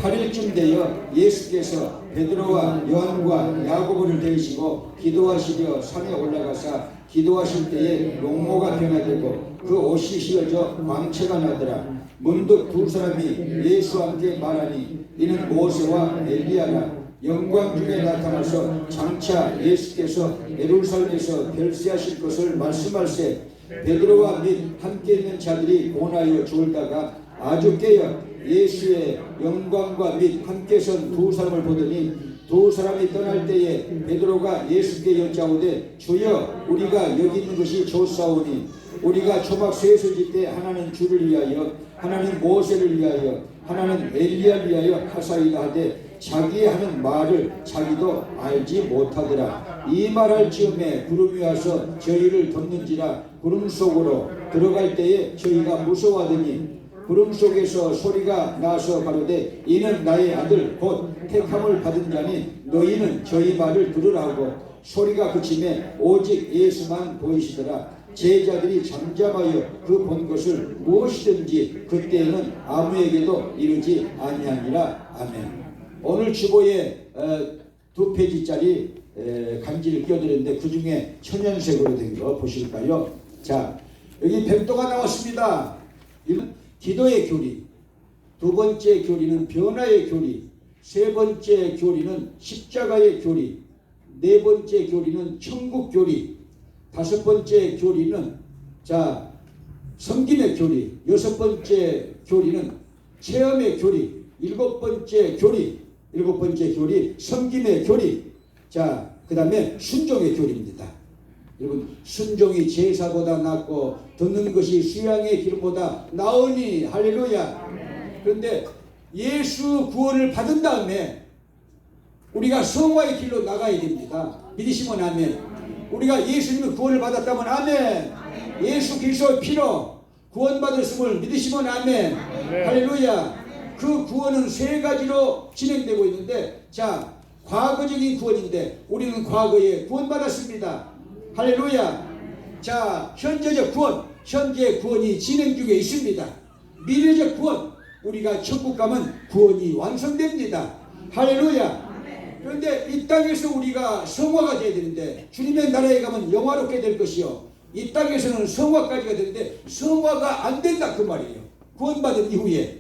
8일쯤 되어 예수께서 베드로와 요한과 야고보를 데리시고 기도하시려 산에 올라가사 기도하실 때에 용모가 변화되고 그 옷이 휘어져 광채가 나더라. 문득 두 사람이 예수와 함께 말하니 이는 모세와 엘리야라. 영광 중에 나타나서 장차 예수께서 예루살렘에서 별세하실 것을 말씀할세. 베드로와 및 함께 있는 자들이 고나여 졸다가 아주 깨어 예수의 영광과 및 함께 선 두 사람을 보더니 두 사람이 떠날 때에 베드로가 예수께 여짜오되 주여 우리가 여기 있는 것이 좋사오니 우리가 초막 쇠소 짓때 하나는 주를 위하여 하나는 모세를 위하여 하나는 엘리야를 위하여 하사이다 하되 자기 하는 말을 자기도 알지 못하더라. 이 말할 즈음에 구름이 와서 저희를 덮는지라. 구름 속으로 들어갈 때에 저희가 무서워하더니 구름 속에서 소리가 나서 가로되 이는 나의 아들 곧 택함을 받은 자니 너희는 저희 말을 들으라 하고 소리가 그치매 오직 예수만 보이시더라. 제자들이 잠잠하여 그 본 것을 무엇이든지 그때에는 아무에게도 이르지 아니하니라. 아멘. 오늘 주보에 2페이지짜리 간지를 끼워드렸는데 그 중에 천연색으로 된 거 보실까요? 자, 여기 뱀도가 나왔습니다. 기도의 교리, 두 번째 교리는 변화의 교리, 세 번째 교리는 십자가의 교리, 네 번째 교리는 천국 교리, 다섯 번째 교리는 섬김의 교리, 여섯 번째 교리는 체험의 교리, 일곱 번째 교리 섬김의 교리. 그 다음에 순종의 교리입니다. 여러분, 순종이 제사보다 낫고 듣는 것이 수양의 기름보다 나으니. 할렐루야. 그런데 예수 구원을 받은 다음에 우리가 성화의 길로 나가야 됩니다. 믿으시면 아멘. 우리가 예수님의 구원을 받았다면 아멘. 예수 그리스도의 피로 구원받았음을 믿으시면 아멘. 할렐루야. 그 구원은 세 가지로 진행되고 있는데, 과거적인 구원인데 우리는 과거에 구원받았습니다. 할렐루야. 현재적 구원, 현재 구원이 진행 중에 있습니다. 미래적 구원, 우리가 천국 가면 구원이 완성됩니다. 할렐루야. 그런데 이 땅에서 우리가 성화가 돼야 되는데 주님의 나라에 가면 영화롭게 될 것이요, 이 땅에서는 성화까지가 되는데 성화가 안 된다 그 말이에요. 구원받은 이후에.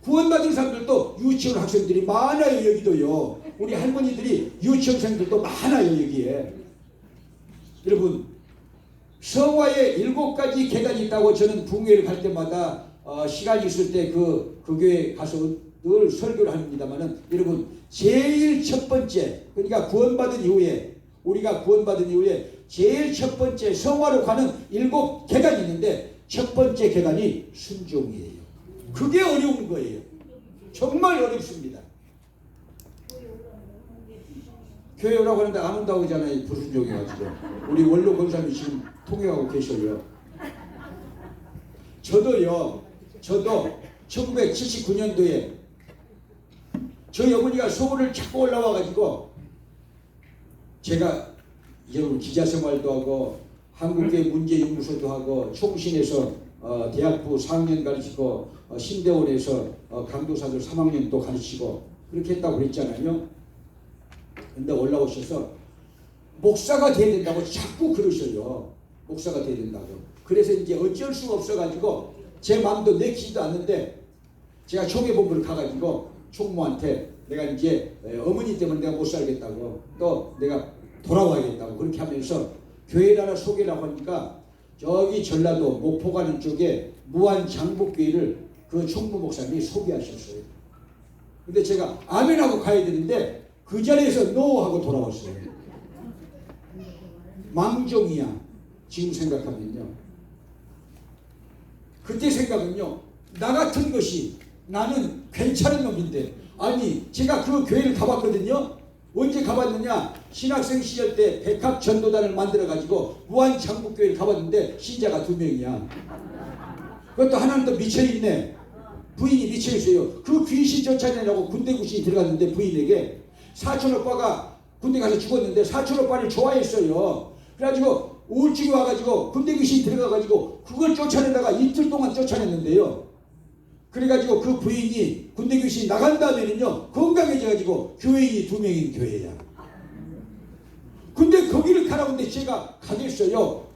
구원받은 사람들도 유치원 학생들이 많아요. 여기도요. 우리 할머니들이 유치원생들도 많아요. 여기에. 여러분, 성화에 7가지 계단이 있다고 저는 북교회를 갈 때마다 시간이 있을 때 그 교회에 가서 늘 설교를 합니다만은, 여러분, 제일 첫 번째, 그러니까 구원받은 이후에, 우리가 구원받은 이후에 제일 첫 번째 성화로 가는 7계단이 있는데 첫 번째 계단이 순종이에요. 그게 어려운 거예요. 정말 어렵습니다. 교회 오라고 하는데 안 온다고 하잖아요. 불순종해가지고. 우리 원로 권사님이 지금 통역하고 계셔요. 저도 1979년도에 저희 어머니가 서울을 자꾸 올라와가지고, 제가 여러분 기자 생활도 하고 한국교회 문제연구소도 하고 총신에서 대학부 4학년 가르치고 신대원에서 강도사들 3학년 또 가르치고 그렇게 했다고 그랬잖아요. 근데 올라오셔서 목사가 돼야 된다고 자꾸 그러셔요. 목사가 돼야 된다고. 그래서 이제 어쩔 수가 없어가지고 제 마음도 내키지도 않는데 제가 총회본부를 가가지고 총무한테 내가 이제 어머니 때문에 내가 못 살겠다고, 또 내가 돌아와야겠다고 그렇게 하면서 교회를 하나 소개라고 하니까 저기 전라도 목포 가는 쪽에 무한장복교회를 그 총무 목사님이 소개하셨어요. 근데 제가 아멘하고 가야 되는데 그 자리에서 노 하고 돌아왔어요. 망종이야. 지금 생각하면요. 그때 생각은요, 나 같은 것이, 나는 괜찮은 놈인데, 아니 제가 그 교회를 가봤거든요. 언제 가봤느냐, 신학생 시절 때 백합전도단을 만들어 가지고 무한장복교회를 가봤는데 신자가 2명이야. 그것도 하나는 또 미쳐있네. 부인이 미쳐있어요. 그 귀신 쫓아내려고 군대 구신이 들어갔는데 부인에게 사촌오빠가 군대 가서 죽었는데 사촌오빠를 좋아했어요. 그래가지고 우울증이 와가지고 군대 귀신이 들어가가지고 그걸 쫓아내다가 이틀 동안 쫓아냈는데요. 그래가지고 그 부인이 군대 귀신이 나간 다음에는요 건강해져가지고 교인이 2명인 교회야. 근데 거기를 가라고 근데 제가 가겠어요?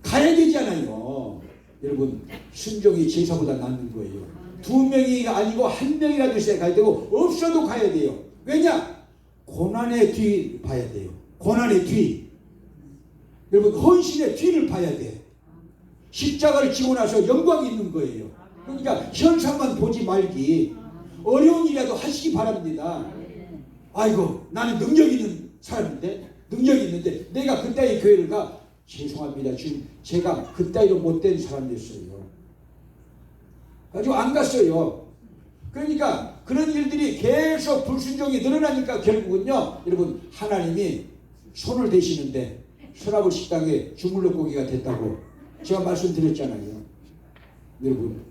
가야 되잖아요. 여러분 순종이 제사보다 낫는 거예요. 2명이 아니고 1명이라도 있어야 가야 되고 없어도 가야 돼요. 왜냐? 고난의 뒤 봐야 돼요. 고난의 뒤. 여러분 헌신의 뒤를 봐야 돼. 십자가를 지고 나서 영광이 있는 거예요. 그러니까 현상만 보지 말기 어려운 일이라도 하시기 바랍니다. 아이고 나는 능력 있는 사람인데 능력이 있는데 내가 그따위 교회를 가? 죄송합니다. 지금 제가 그따위로 못된 사람이었어요. 가지고 안 갔어요. 그러니까 그런 일들이 계속 불순종이 늘어나니까 결국은요 여러분 하나님이 손을 대시는데 서라브 식당에 주물러 고기가 됐다고 제가 말씀드렸잖아요. 여러분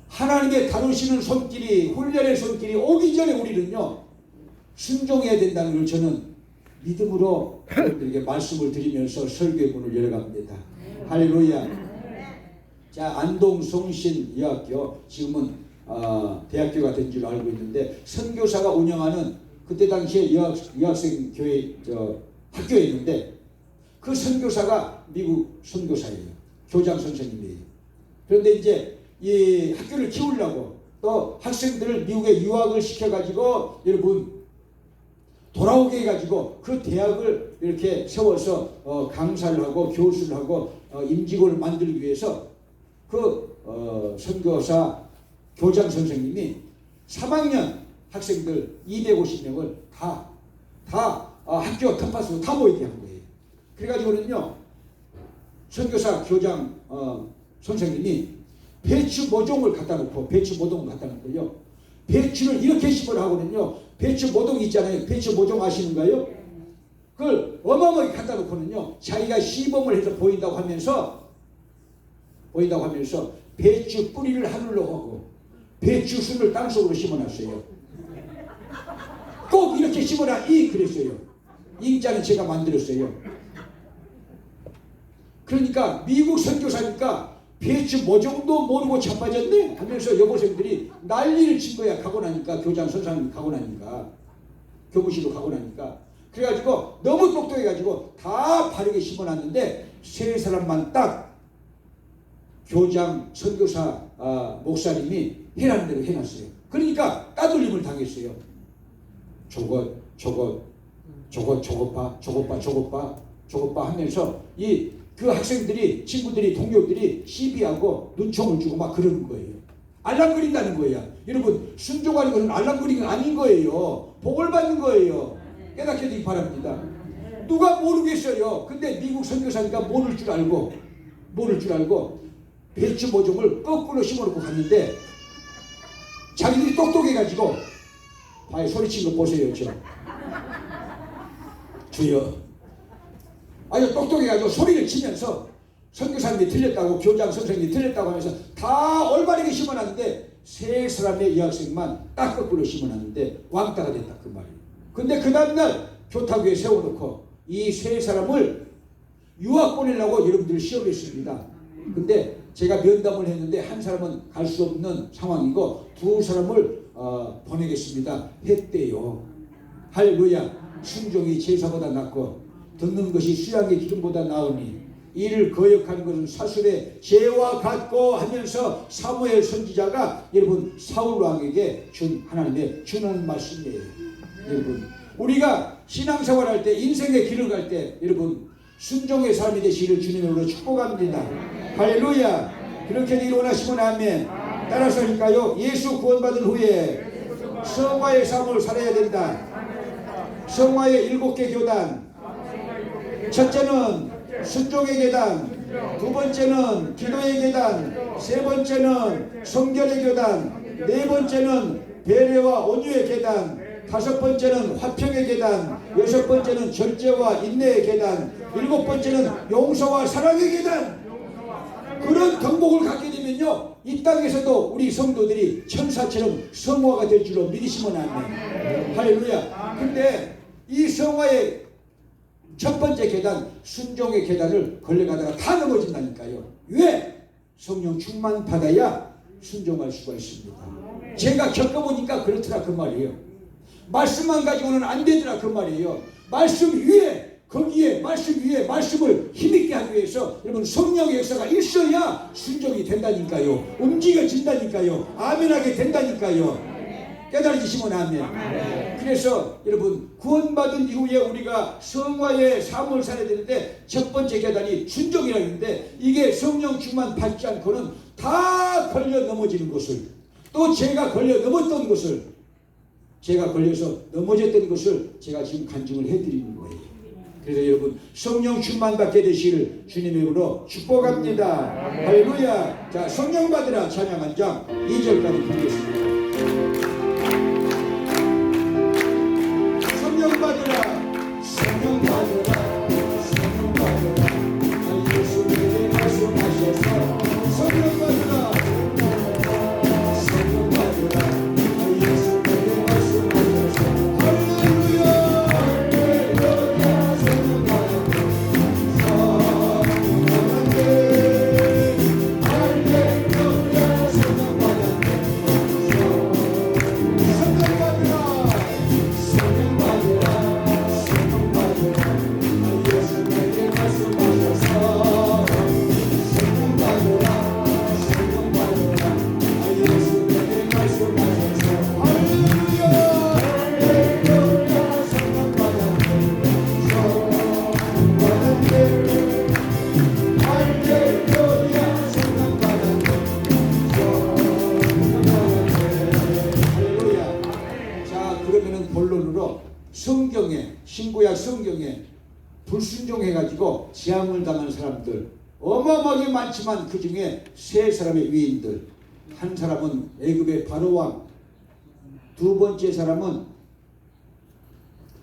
하나님의 다루시는 손길이 훈련의 손길이 오기 전에 우리는요 순종해야 된다는 걸 저는 믿음으로 여러분들에게 말씀을 드리면서 설교의 문을 열어갑니다. 할렐루야. 자, 안동 성신여학교 지금은 대학교가 된 줄 알고 있는데 선교사가 운영하는 그때 당시에 여학생 교회 학교였는데 그 선교사가 미국 선교사예요. 교장 선생님이에요. 그런데 이제 이 학교를 키우려고 또 학생들을 미국에 유학을 시켜가지고 여러분 돌아오게 해가지고 그 대학을 이렇게 세워서 강사를 하고 교수를 하고 임직원을 만들기 위해서 그 선교사 교장 선생님이 3학년 학생들 250명을 다 학교 캠퍼스로 다 모이게 한 거예요. 그래가지고는요 선교사 교장 선생님이 배추 모종을 갖다 놓고 배추 모종을 갖다 놓고요 배추를 이렇게 심으라 하고는요 배추 모종 있잖아요. 배추 모종 아시는가요? 그걸 어마어마하게 갖다 놓고는요 자기가 시범을 해서 보인다고 하면서 배추 뿌리를 하늘로 하고 배추 순을 땅속으로 심어놨어요. 꼭 이렇게 심어라 그랬어요. 인자는 제가 만들었어요. 그러니까 미국 선교사니까 배추 모종도 모르고 자빠졌네 하면서 여고생들이 난리를 친 거야. 가고 나니까 교장 선생님이 가고 나니까 교무실로 가고 나니까 그래가지고 너무 똑똑해가지고 다 바르게 심어놨는데 3사람만 딱 교장 선교사 목사님이 해라는 대로 해놨어요. 그러니까 따돌림을 당했어요. 저것 봐 하면서 그 학생들이 친구들이 동료들이 시비하고 눈총을 주고 막 그러는 거예요. 알랑거린다는 거야. 여러분 순종하는 것은 알랑거리는 건 아닌 거예요. 복을 받는 거예요. 깨닫게 되기 바랍니다. 누가 모르겠어요. 근데 미국 선교사니까 모를 줄 알고 배추 모종을 거꾸로 심어놓고 갔는데 자기들이 똑똑해가지고 봐요. 소리친 거 보세요. 주여 아주 똑똑해가지고 소리를 치면서 선교사님이 틀렸다고 교장 선생님이 틀렸다고 하면서 다 올바르게 심어놨는데 3사람의 여학생만 딱 거꾸로 심어놨는데 왕따가 됐다 그 말이에요. 근데 그 다음날 교탁위에 세워놓고 이 3사람을 유학 보내려고 여러분들이 시험했습니다. 근데 제가 면담을 했는데 한 사람은 갈 수 없는 상황이고 2사람을 보내겠습니다 했대요. 할렐루야. 순종이 제사보다 낫고 듣는 것이 수양의 기름보다 나으니 이를 거역하는 것은 사술의 죄와 같고 하면서 사무엘 선지자가 여러분 사울 왕에게 준 하나님의 주는 말씀이에요. 여러분 우리가 신앙생활할 때 인생의 길을 갈 때 여러분 순종의 삶이 되시기를 주님으로 축복합니다. 할렐루야. 그렇게 되기를 원하시면 아멘. 따라서 할까요? 예수 구원받은 후에 성화의 삶을 살아야 된다. 성화의 7개 교단. 첫째는 순종의 계단, 2번째는 기도의 계단, 3번째는 성결의 계단, 4번째는 배려와 온유의 계단, 5번째는 화평의 계단, 6번째는 절제와 인내의 계단, 7번째는 용서와 사랑의 계단. 그런 덕목을 갖게 되면요 이 땅에서도 우리 성도들이 천사처럼 성화가 될 줄로 믿으시면 아멘. 할렐루야. 근데 이 성화의 첫 번째 계단 순종의 계단을 걸려가다가 다 넘어진다니까요. 왜? 성령 충만 받아야 순종할 수가 있습니다. 제가 겪어보니까 그렇더라 그 말이에요. 말씀만 가지고는 안 되더라 그 말이에요. 말씀 위에, 거기에 말씀 위에 말씀을 힘있게 하기 위해서 여러분 성령의 역사가 있어야 순종이 된다니까요. 움직여진다니까요. 아멘하게 된다니까요. 깨달아지시면 아멘. 그래서 여러분 구원받은 이후에 우리가 성화의 삶을 살아야 되는데 첫 번째 계단이 순종이라고 하는데 이게 성령 충만 받지 않고는 다 걸려 넘어지는 것을, 또 제가 걸려 넘었던 것을, 제가 걸려서 넘어졌던 것을 제가 지금 간증을 해드리는 거예요. 그래서 여러분 성령 충만 받게 되시를 주님의 이름으로 축복합니다. 할렐루야. 자, 성령 받으라 찬양 한 장 2절까지 드리겠습니다. 성령 받으라, 성령 받으라, 성령 받으라. 예수님의 말씀하셔서 성령 받으라, 성령 받으라. 예수님의 말씀하셔서 할렐루야, 할렐루야. 성령 받으라, 성령 받으라. 할렐루야, 성령 받으라, 성령 받으라. 성경에, 신구약 성경에 불순종해가지고 재앙을 당한 사람들 어마어마하게 많지만 그 중에 세 사람의 위인들, 한 사람은 애굽의 바로왕, 두 번째 사람은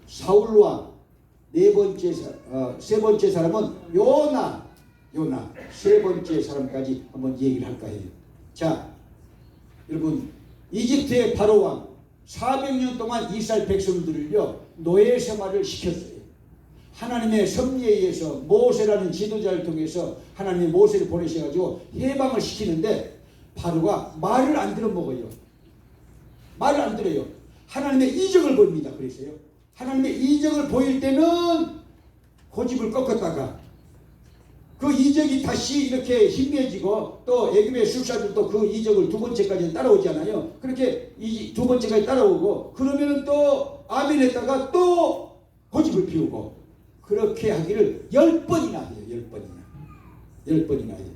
사울왕, 세 번째 사람은 요나, 세 번째 사람까지 한번 얘기를 할까 해요. 자, 여러분 이집트의 바로왕 400년 동안 이스라엘 백성들을요 노예 생활을 시켰어요. 하나님의 섭리에 의해서 모세라는 지도자를 통해서 하나님이 모세를 보내셔가지고 해방을 시키는데 바로가 말을 안 들어먹어요. 말을 안 들어요. 하나님의 이적을 보입니다. 그래서요 하나님의 이적을 보일 때는 고집을 꺾었다가 그 이적이 다시 이렇게 희미해지고 또 애굽의 술사들도 그 이적을 두 번째까지 따라오잖아요. 그렇게 두 번째까지 따라오고 그러면은 또 아멘 했다가 또 고집을 피우고 그렇게 하기를 10번이나 해요. 10번이나 해요.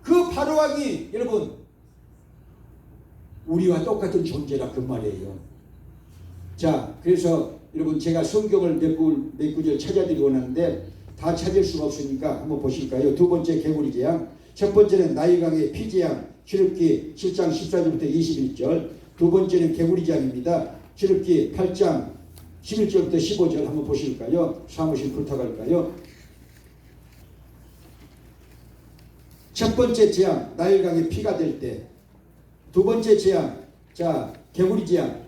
그 바로왕이 여러분 우리와 똑같은 존재라 그 말이에요. 자, 그래서 여러분 제가 성경을 몇 구절 찾아드리고 원하는데 다 찾을 수가 없으니까 한번 보실까요? 두 번째 개구리 재앙, 첫 번째는 나일강의 피재앙, 출애굽기 7장 14절부터 21절, 두 번째는 개구리 재앙입니다. 출애굽기 8장 11절부터 15절 한번 보실까요? 사무실 부탁할까요? 첫 번째 재앙, 나일강의 피가 될 때, 두 번째 재앙, 자 개구리 재앙.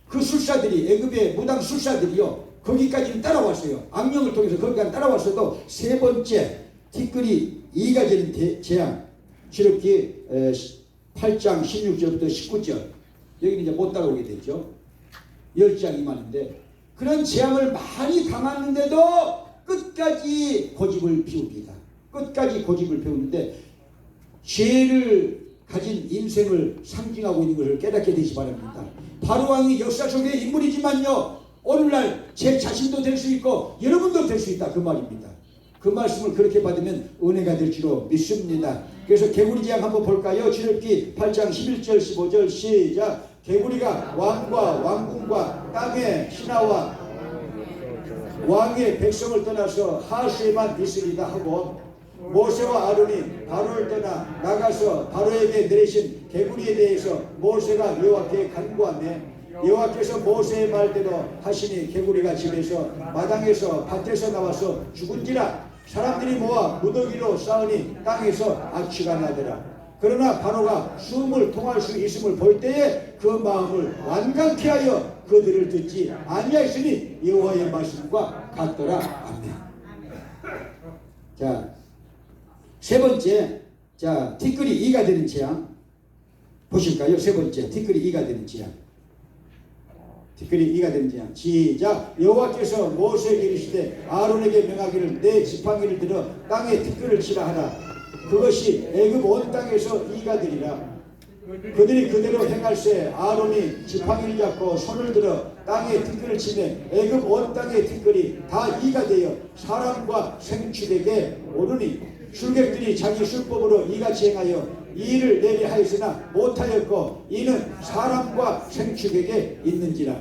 그 술사들이 애굽의 무당 술사들이요 거기까지는 따라왔어요. 악령을 통해서 거기까지 따라왔어도 세 번째 티끌이 이가 되는 재앙, 출애굽기 8장 16절부터 19절 여기는 이제 못 따라오게 되죠. 10장 이만인데 그런 재앙을 많이 당했는데도 끝까지 고집을 피웁니다. 끝까지 고집을 피우는데 죄를 가진 인생을 상징하고 있는 것을 깨닫게 되시 바랍니다. 바로왕이 역사 속의 인물이지만요 오늘날 제 자신도 될 수 있고 여러분도 될 수 있다 그 말입니다. 그 말씀을 그렇게 받으면 은혜가 될 줄로 믿습니다. 그래서 개구리 재앙 한번 볼까요? 출애굽기 8장 11절 15절 시작. 개구리가 왕과 왕궁과 땅의 신하와 왕의 백성을 떠나서 하수에만 있으리다 하고 모세와 아론이 바로를 떠나 나가서 바로에게 내리신 개구리에 대해서 모세가 여호와께 간구하며 여호와께서 모세의 말대로 하시니 개구리가 집에서 마당에서 밭에서 나와서 죽은지라 사람들이 모아 무더기로 쌓으니 땅에서 악취가 나더라. 그러나 바로가 숨을 통할 수 있음을 볼 때에 그 마음을 완강케 하여 그들을 듣지 아니하였으니 여호와의 말씀과 같더라. 아멘. 자, 세 번째, 자, 티끌이 2가 되는 재앙 보실까요? 세 번째, 티끌이 2가 되는 재앙. 티끌이 2가 되는 재앙. 시작. 여호와께서 모세에게 이르시되 아론에게 명하기를 내 지팡이를 들어 땅에 티끌을 치라 하라. 그것이 애굽 온 땅에서 2가 되리라. 그들이 그대로 행할세 아론이 지팡이를 잡고 손을 들어 땅에 티끌을 치면 애굽 온 땅의 티끌이 다 2가 되어 사람과 생축에게 오르니 술객들이 자기 술법으로 이같이 행하여 이 일을 내리 하였으나 못하였고 이는 사람과 생축에게 있는지라.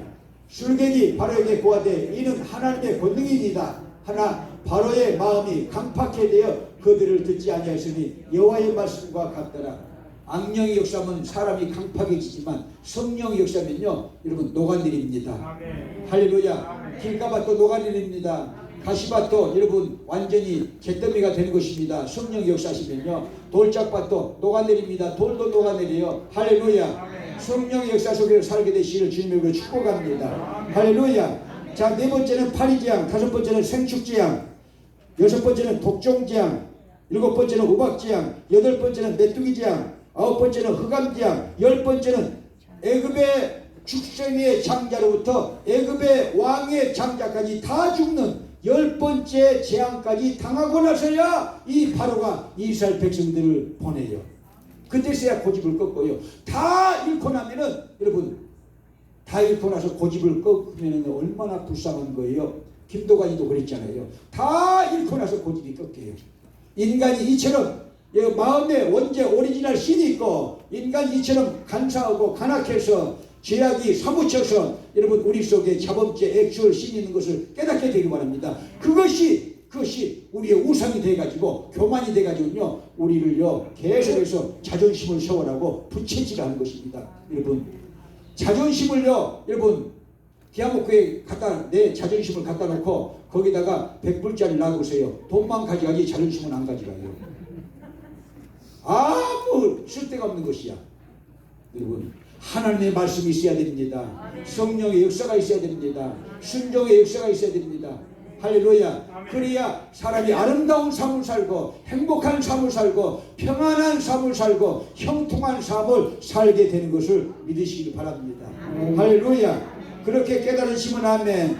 술객이 바로에게 고하되 이는 하나님의 권능이니이다 하나 바로의 마음이 강팍해 되어 그들을 듣지 아니하였으니 여호와의 말씀과 같더라. 악령의 역사하면 사람이 강팍해지지만 성령의 역사면요 여러분 녹아내립니다. 할렐루야. 길가밭도 녹아내립니다. 가시밭도 여러분 완전히 잿더미가 되는 것입니다. 성령 역사하시면요 돌짝밭도 녹아내립니다. 돌도 녹아내려요. 할렐루야. 성령의 역사 속에 살게 되시기를 주님으로 축복합니다. 할렐루야. 자, 네 번째는 파리재앙, 다섯 번째는 생축재앙, 여섯 번째는 독종재앙, 일곱 번째는 우박재앙, 여덟 번째는 메뚜기재앙, 아홉 번째는 흑암재앙, 열 번째는 애굽의 축생의 장자로부터 애굽의 왕의 장자까지 다 죽는 열 번째 재앙까지 당하고 나서야 이 바로가 이스라엘 백성들을 보내요. 그때서야 고집을 꺾고요. 다 잃고 나면은 여러분 다 잃고 나서 고집을 꺾으면 얼마나 불쌍한 거예요. 김도관이도 그랬잖아요. 다 잃고 나서 고집이 꺾여요. 인간이 이처럼 마음에 원죄 오리지널 신이 있고 인간이 이처럼 간사하고 간악해서 죄악이 사무쳐서 여러분 우리 속에 자범죄 액추얼 신이 있는 것을 깨닫게 되기 바랍니다. 그것이 우리의 우상이 돼가지고 교만이 돼가지고요 우리를요 계속해서 자존심을 세워라고 부채질하는 것입니다. 여러분 자존심을요 여러분 디아모크에 갖다 내 자존심을 갖다 놓고 거기다가 100불짜리 놔두세요. 돈만 가져가지 자존심은 안 가져가요. 아무 쓸데가 없는 것이야. 여러분 하나님의 말씀이 있어야 됩니다. 성령의 역사가 있어야 됩니다. 순종의 역사가 있어야 됩니다. 할렐루야. 그래야 사람이 아름다운 삶을 살고 행복한 삶을 살고 평안한 삶을 살고 형통한 삶을 살게 되는 것을 믿으시기 바랍니다. 할렐루야. 그렇게 깨달으시면 아멘.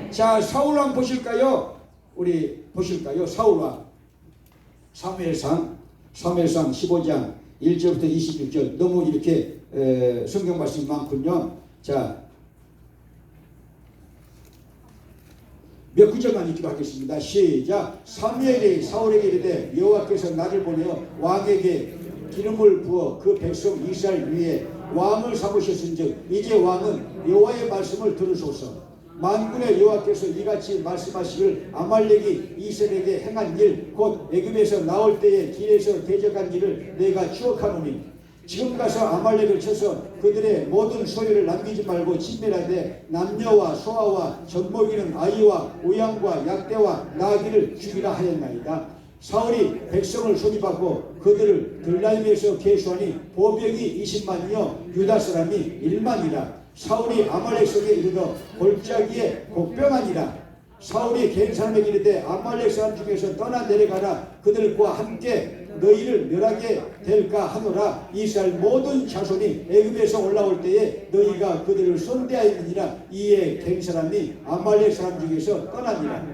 자, 사울왕 보실까요? 우리 보실까요? 사울왕 사무엘상 15장 1절부터 26절 너무 이렇게 성경 말씀이 많군요. 자, 몇 구절만 읽기로 하겠습니다. 시작. 사무엘이 사울에게 이르되 여호와께서 나를 보내어 왕에게 기름을 부어 그 백성 이스라엘 위에 왕을 삼으셨은즉 이제 왕은 여호와의 말씀을 들으소서. 만군의 여호와께서 이같이 말씀하시길 아말렉이 이스라엘에게 행한 일 곧 애굽에서 나올 때에 길에서 대적한 일을 내가 추억하노니 지금 가서 아말렉을 쳐서 그들의 모든 소유를 남기지 말고 진멸하되 남녀와 소아와 젖먹이는 아이와 우양과 약대와 나귀를 죽이라 하였나이다. 사울이 백성을 소집하고 그들을 들라임에서 계수하니 보병이 20만이요 유다 사람이 1만이라. 사울이 아말렉 속에 이르러 골짜기에 곡병하니라. 사울이 개인 사람에게 이르되 아말렉 사람 중에서 떠나 내려가라. 그들과 함께 너희를 멸하게 될까 하노라. 이스라엘 모든 자손이 애굽에서 올라올 때에 너희가 그들을 손대하였느니라. 이에 개인 사람이 아말렉 사람 중에서 떠나니라.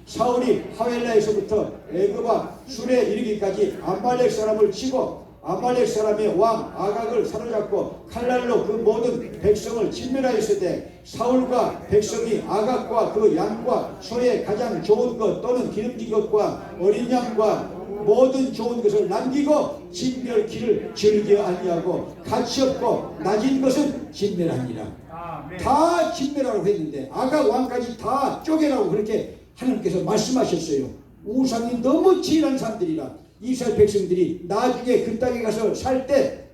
사울이 하웰라에서부터 애굽과 술에 이르기까지 아말렉 사람을 치고 아말렉 사람의 왕 아각을 사로잡고 칼날로 그 모든 백성을 진멸하였으되 사울과 백성이 아각과 그 양과 소의 가장 좋은 것 또는 기름진 것과 어린 양과 모든 좋은 것을 남기고 진멸키를 즐겨 아니하고 가치 없고 낮은 것은 진멸하니라. 다 진멸하라고 했는데 아각 왕까지 다 쪼개라고 그렇게 하나님께서 말씀하셨어요. 우상이 너무 지혜한 사람들이라 이스라엘 백성들이 나중에 그 땅에 가서 살 때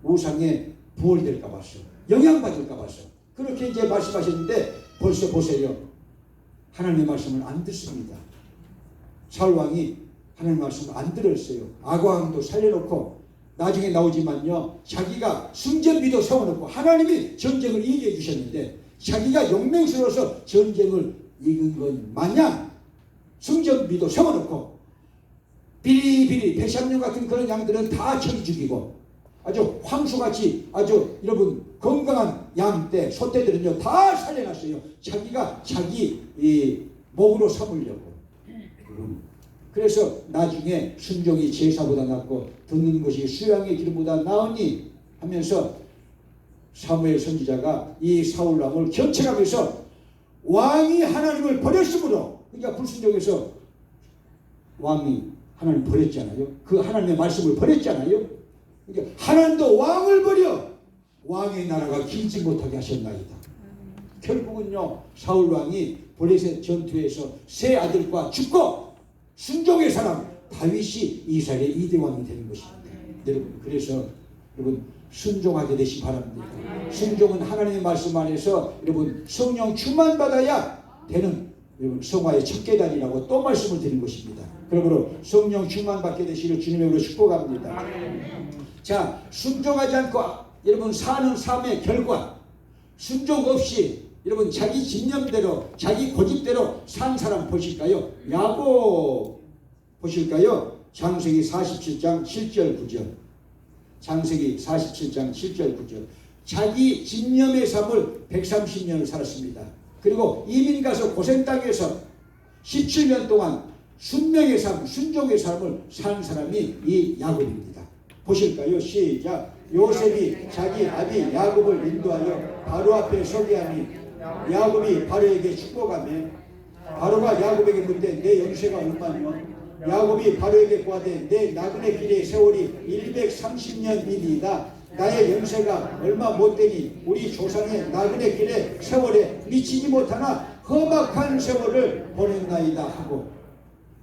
우상에 부활될까 봤어. 영향받을까 봤어. 그렇게 이제 말씀하셨는데 벌써 보세요. 하나님의 말씀을 안 듣습니다. 사울왕이 하나님의 말씀을 안 들었어요. 아과왕도 살려놓고 나중에 나오지만요. 자기가 승전비도 세워놓고 하나님이 전쟁을 이기게 해주셨는데 자기가 용맹스러워서 전쟁을 이긴 것 마냥 승전비도 세워놓고 비리비리 103년 같은 그런 양들은 다 저기 죽이고 아주 황소같이 아주 여러분 건강한 양떼 소떼들은요 다 살려놨어요. 자기가 자기 이 목으로 삼으려고. 그래서 나중에 순종이 제사보다 낫고 듣는 것이 수양의 기름보다 나으니 하면서 사무엘 선지자가 이 사울 왕을 견책하면서 왕이 하나님을 버렸으므로, 그러니까 불순종해서 왕이 하나님 버렸잖아요. 그 하나님의 말씀을 버렸잖아요. 그러니까 하나님도 왕을 버려 왕의 나라가 길지 못하게 하셨나이다. 결국은요 사울 왕이 블레셋 전투에서 세 아들과 죽고 순종의 사람 다윗이 이스라엘의 2대 왕이 되는 것입니다. 여러분, 그래서 여러분 순종하게 되시 바랍니다. 순종은 하나님의 말씀 안에서 여러분 성령 충만 받아야 되는 여러분 성화의 첫 계단이라고 또 말씀을 드린 것입니다. 그러므로 성령 충만 받게 되시기를 주님의 이름으로 축복합니다. 자, 순종하지 않고 여러분 사는 삶의 결과, 순종 없이 여러분 자기 집념대로 자기 고집대로 산 사람 보실까요? 야곱 보실까요? 창세기 47장 7절 9절. 창세기 47장 7절 9절. 자기 집념의 삶을 130년을 살았습니다. 그리고 이민 가서 고생 땅에서 17년 동안 순명의 삶, 순종의 삶을 산 사람이 이 야곱입니다. 보실까요? 시작. 요셉이 자기 아비 야곱을 인도하여 바로 앞에 서게 하니 야곱이 바로에게 축복하며 바로가 야곱에게 묻되 내 연세가 얼마냐? 야곱이 바로에게 구하되 내 나그네 길의 세월이 130년이니이다. 나의 연세가 얼마 못되니 우리 조상의 나그네 길의 세월에 미치지 못하나 험악한 세월을 보냈나이다 하고,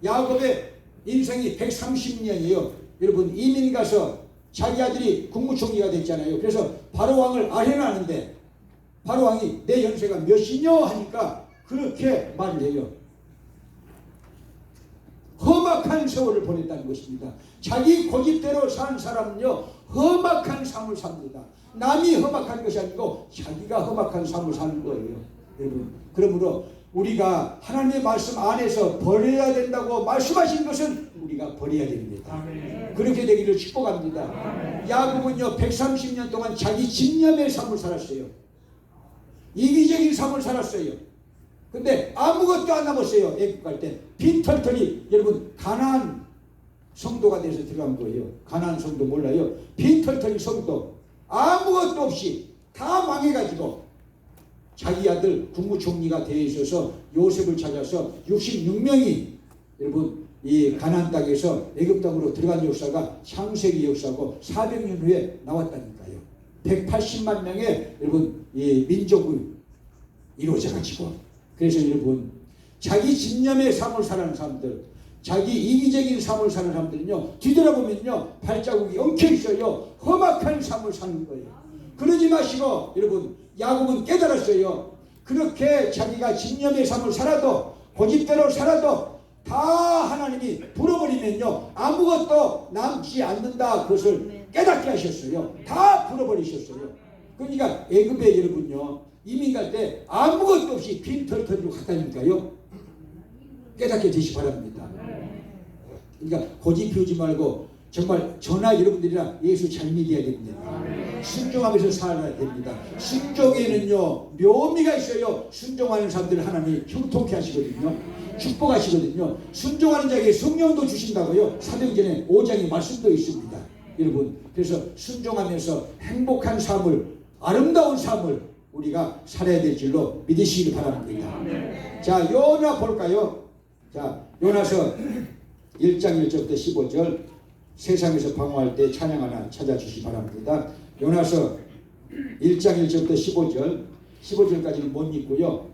야곱의 인생이 130년이에요. 여러분 이민 가서 자기 아들이 국무총리가 됐잖아요. 그래서 바로왕을 아련하는데 바로왕이 내 연세가 몇이냐 하니까 그렇게 말을 해요. 험악한 세월을 보냈다는 것입니다. 자기 고집대로 산 사람은요 험악한 삶을 삽니다. 남이 험악한 것이 아니고 자기가 험악한 삶을 사는 거예요. 여러분, 그러므로 우리가 하나님의 말씀 안에서 버려야 된다고 말씀하신 것은 우리가 버려야 됩니다. 아멘. 그렇게 되기를 축복합니다. 아멘. 야곱은요 130년 동안 자기 집념의 삶을 살았어요. 이기적인 삶을 살았어요. 근데 아무것도 안 남았어요. 애국 갈 때 빈털털이 여러분 가나안 성도가 돼서 들어간 거예요. 가나안 성도 몰라요? 빈털털이 성도 아무것도 없이 다 망해가지고 자기 아들 국무총리가 되어 있어서 요셉을 찾아서 66명이 여러분 이 가나안 땅에서 애굽 땅으로 들어간 역사가 창세기 역사고 400년 후에 나왔다니까요. 180만 명의 여러분 이 민족이 이루어져 가지고, 그래서 여러분 자기 집념의 삶을 사는 사람들, 자기 이기적인 삶을 사는 사람들은요 뒤돌아보면요 발자국이 엉켜 있어요. 험악한 삶을 사는 거예요. 그러지 마시고 여러분 야곱은 깨달았어요. 그렇게 자기가 집념의 삶을 살아도 고집대로 살아도 다 하나님이 불어버리면요 아무것도 남지 않는다. 그것을 깨닫게 하셨어요. 다 불어버리셨어요. 그러니까 애굽에 여러분요 이민 갈 때 아무것도 없이 빈털털이로 갔다니까요. 깨닫게 되시 바랍니다. 그러니까 고집 피우지 말고 정말 저나 여러분들이랑 예수 잘 믿어야 됩니다. 순종하면서 살아야 됩니다. 순종에는요 묘미가 있어요. 순종하는 사람들을 하나님이 형통케 하시거든요. 축복하시거든요. 순종하는 자에게 성령도 주신다고요. 사도행전에 5장의 말씀도 있습니다. 여러분, 그래서 순종하면서 행복한 삶을, 아름다운 삶을 우리가 살아야 될 줄로 믿으시기 바랍니다. 자, 요나 볼까요? 자, 요나서 1장 1절부터 15절. 세상에서 방황할 때 찬양 하나 찾아주시기 바랍니다. 요나서 1장 1절부터 15절까지는 못 읽고요.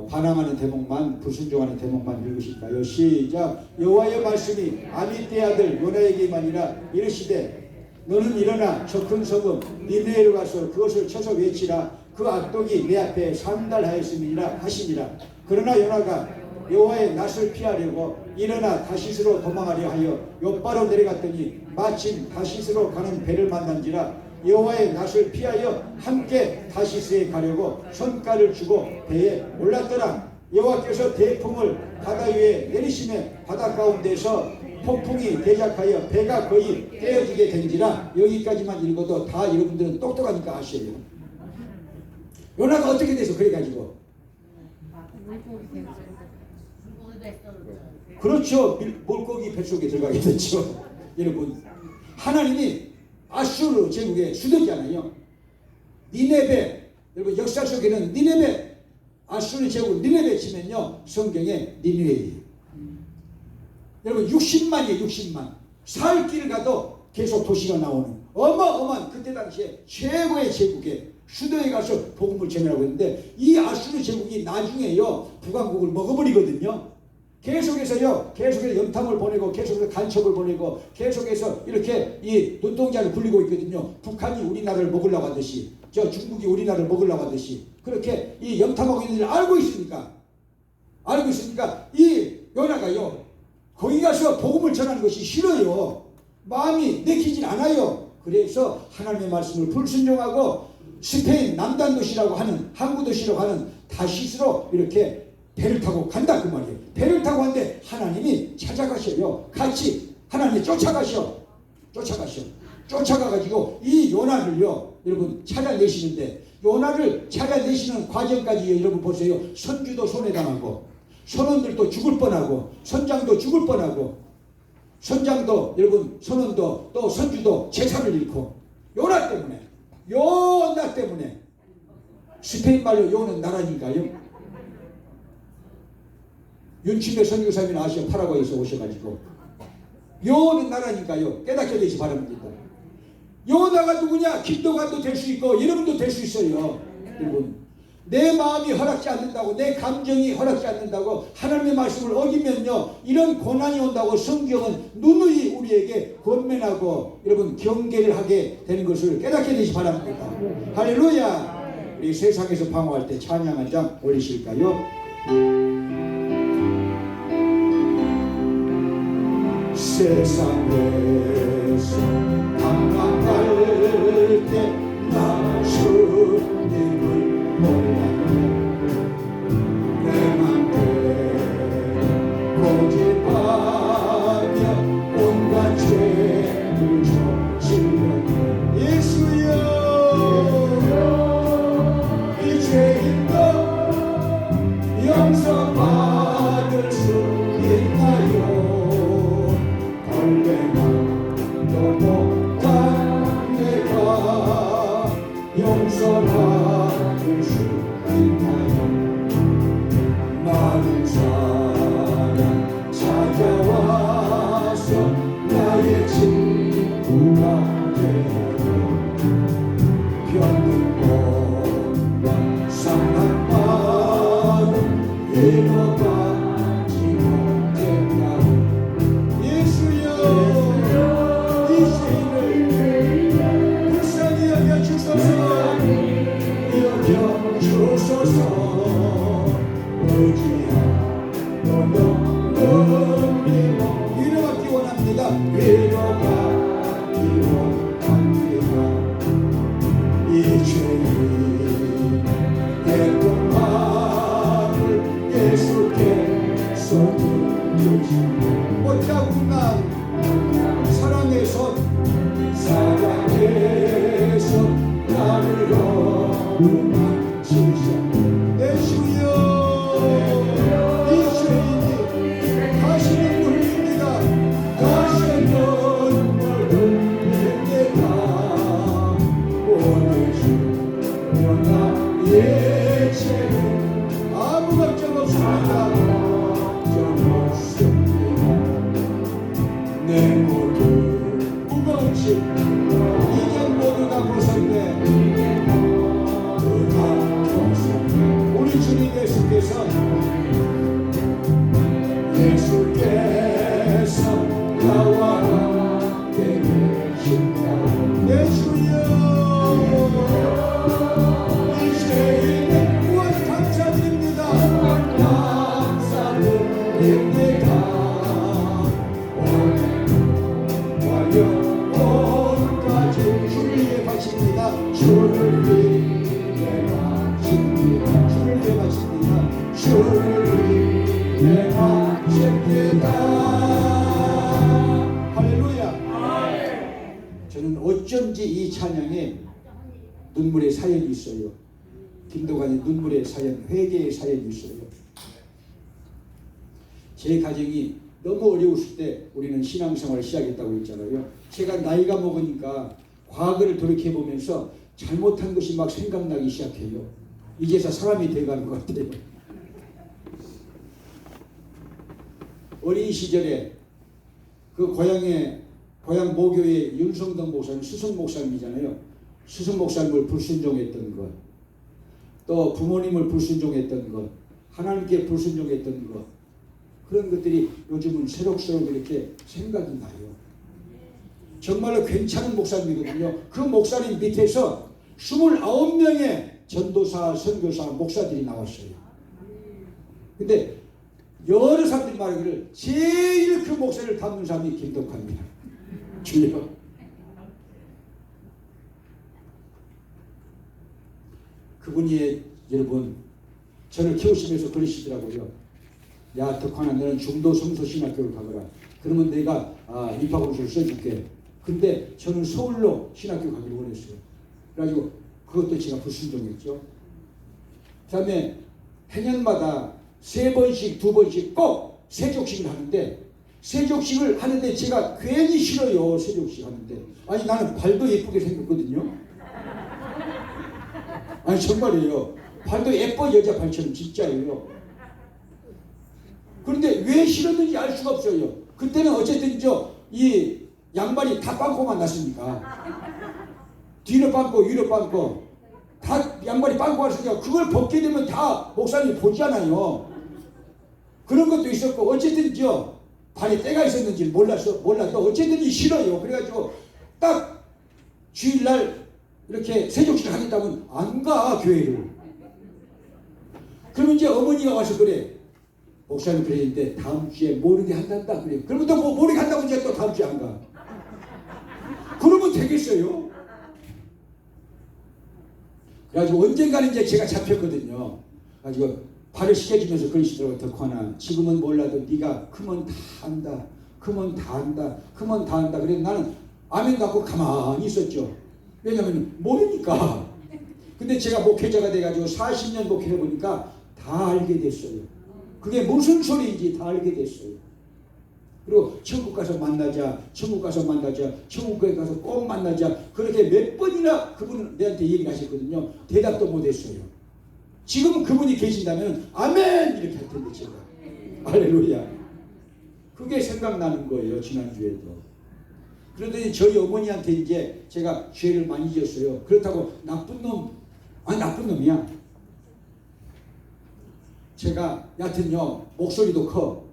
반항하는 대목만, 불순종하는 대목만 읽으실까요? 시작. 여호와의 말씀이 아미떼 아들 요나에게만이라 이르시되 너는 일어나 저 큰 성읍 니느웨로 가서 그것을 쳐서 외치라. 그 악독이 내 앞에 산달하였음이니라 하시니라. 그러나 요나가 여호와의 낯을 피하려고 일어나 다시스로 도망하려 하여 욥바로 내려갔더니 마침 다시스로 가는 배를 만난지라. 여호와의 낯을 피하여 함께 다시스에 가려고 손가락을 주고 배에 올랐더라. 여호와께서 대풍을 바다 위에 내리시매 바다 가운데서 폭풍이 대작하여 배가 거의 깨어지게 된지라. 여기까지만 읽어도 다 여러분들은 똑똑하니까 아셔요. 요나가 어떻게 돼서 그래가지고 그렇죠. 물고기 뱃속에 들어가게 됐죠. 여러분 하나님이 아수르 제국의 수도잖아요. 니네베. 여러분 역사 속에는 니네베 아수르 제국 니네베 치면요 성경에 니느웨예요. 여러분 60만이에요. 60만. 살 길을 가도 계속 도시가 나오는 어마어마한 그때 당시에 최고의 제국의 수도에 가서 복음을 전하고 있는데 이 아수르 제국이 나중에요 북왕국을 먹어버리거든요. 계속해서 염탐을 보내고 계속해서 간첩을 보내고 계속해서 이렇게 이 눈동자를 굴리고 있거든요. 북한이 우리나라를 먹으려고 하듯이 저 중국이 우리나라를 먹으려고 하듯이 그렇게 이 염탐하고 있는 줄 알고 있으니까 이 요나가요 거기 가서 복음을 전하는 것이 싫어요. 마음이 내키질 않아요. 그래서 하나님의 말씀을 불순종하고 스페인 남단 도시라고 하는 항구 도시라고 하는 다시스로 이렇게 배를 타고 간다 그 말이에요. 배를 타고 왔는데 하나님이 찾아가셔요. 같이 하나님이 쫓아가가지고 이 요나를요 여러분 찾아내시는데 요나를 찾아내시는 과정까지 여러분 보세요. 선주도 손해당하고 선원들도 죽을 뻔하고 선장도 죽을 뻔하고 선장도 여러분 선원도 또 선주도 재산을 잃고 요나 때문에 스페인 말로 요는 나라니까요. 윤치매 선교사님이 아시아 파라과이에서 오셔가지고 요는 나라니까요. 깨닫게 되시 바랍니다. 요나가 누구냐? 김동완도 될 수 있고 여러분도 될 수 있어요. 여러분 내 마음이 허락지 않는다고 내 감정이 허락지 않는다고 하나님의 말씀을 어기면요 이런 고난이 온다고 성경은 누누이 우리에게 권면하고 여러분 경계를 하게 되는 것을 깨닫게 되시 바랍니다. 할렐루야. 우리 세상에서 방황할 때 찬양 한 장 올리실까요? 세상에서 방황할 때 나 주님을 몰랐네. 내 맘대 고집하며 온갖 죄를 저질렀네. 예수여 이 죄인도 용서받을 수 있나요? 얼마나 더 못한 내가 용서받을 수 있나요? 많은 사람 찾아와서 나의 친구가 되어요. 병든보다 상한 마음 잃어가지 못했나요? 예수여 이 죄인을 불쌍히 여겨 주소서. 여겨주소서. 의지하고 넘기고 위로받기 원합니다. 위로받기 원합니다. 이 죄인 예쁜 마음을 예수께서 들으시고 못자국난 사랑의 손 사랑해서 나를 어루만지셔. 예수여 이 죄인이 다시는 울립니다. 다시는 울립니다. 오늘 주여 나의 죄는 아무 걱정 없습니다. 내 모두 무거운 짐 이젠 모두 다 벗었네. 우리 주님 예수께서 나와 함께 계신다. 예수여 이 죄인은 무엇 감사드립니다. 감사드립니다. 오늘까지 주를 위해 바칩니다. 주를 위해 바칩니다. 주를 위해 바칩니다. 주를 위해 바칩니다. 이 찬양에 눈물의 사연이 있어요. 김도관의 눈물의 사연, 회개의 사연이 있어요. 제 가정이 너무 어려웠을 때 우리는 신앙생활을 시작했다고 했잖아요. 제가 나이가 먹으니까 과거를 돌이켜보면서 잘못한 것이 막 생각나기 시작해요. 이제서 사람이 돼가는 것 같아요. 어린 시절에 그 고향 모교의 윤성덕 목사님, 수석 목사님이잖아요. 수석 목사님을 불순종했던 것, 또 부모님을 불순종했던 것, 하나님께 불순종했던 것, 그런 것들이 요즘은 새록새록 이렇게 생각이 나요. 정말로 괜찮은 목사님이거든요. 그 목사님 밑에서 29명의 전도사, 선교사, 목사들이 나왔어요. 근데 여러 사람들이 말하기를 제일 그 목사를 닮은 사람이 김덕환입니다. 주여. 그분이 여러분 저를 키우시면서 그러시더라고요. 야 덕환아, 너는 중도 성서신학교를 가거라. 그러면 내가 입학원서를 써줄게. 근데 저는 서울로 신학교 가기를 원했어요. 그래가지고 그것도 제가 불순종했죠. 그 다음에 해년마다 3번씩 2번씩 꼭 세족식을 하는데, 세족식을 하는데 제가 괜히 싫어요. 세족식 하는데. 아니 나는 발도 예쁘게 생겼거든요. 아니 정말이에요. 발도 예뻐. 여자 발처럼 진짜예요. 그런데 왜 싫었는지 알 수가 없어요. 그때는 어쨌든 이 양말이 다 빵꾸만 났으니까 뒤로 빵꾸 위로 빵꾸 다 양말이 빵꾸가 났으니까 그걸 벗게 되면 다 목사님이 보잖아요. 그런 것도 있었고 어쨌든 발에 때가 있었는지 몰라도 어쨌든 싫어요. 그래가지고 딱 주일날 이렇게 세족식 하겠다면 안 가 교회를. 그러면 이제 어머니가 와서 그래. 목사님 그랬는데 다음 주에 모르게 한단다 그래. 그러면 또 모르게 한다고 이제 또 다음 주에 안 가. 그러면 되겠어요? 그래가지고 언젠가는 이제 제가 잡혔거든요. 그래가지고 발을 시켜주면서 그러시더라고요. 덕환아, 지금은 몰라도 네가 크면 다 안다. 크면 다 안다. 크면 다 안다. 그래서 나는 아멘 갖고 가만히 있었죠. 왜냐면 모르니까. 근데 제가 목회자가 돼가지고 40년 목회해보니까 다 알게 됐어요. 그게 무슨 소리인지 다 알게 됐어요. 그리고 천국 가서 만나자, 천국 가서 만나자, 천국에 가서 꼭 만나자, 그렇게 몇 번이나 그분은 내한테 얘기를 하셨거든요. 대답도 못했어요. 지금 그분이 계신다면 아멘 이렇게 할 텐데 제가 할렐루야. 그게 생각나는 거예요. 지난주에도. 그러더니 저희 어머니한테 이제 제가 죄를 많이 지었어요. 그렇다고 나쁜 놈, 아니 나쁜 놈이야. 제가 여하튼요 목소리도 커.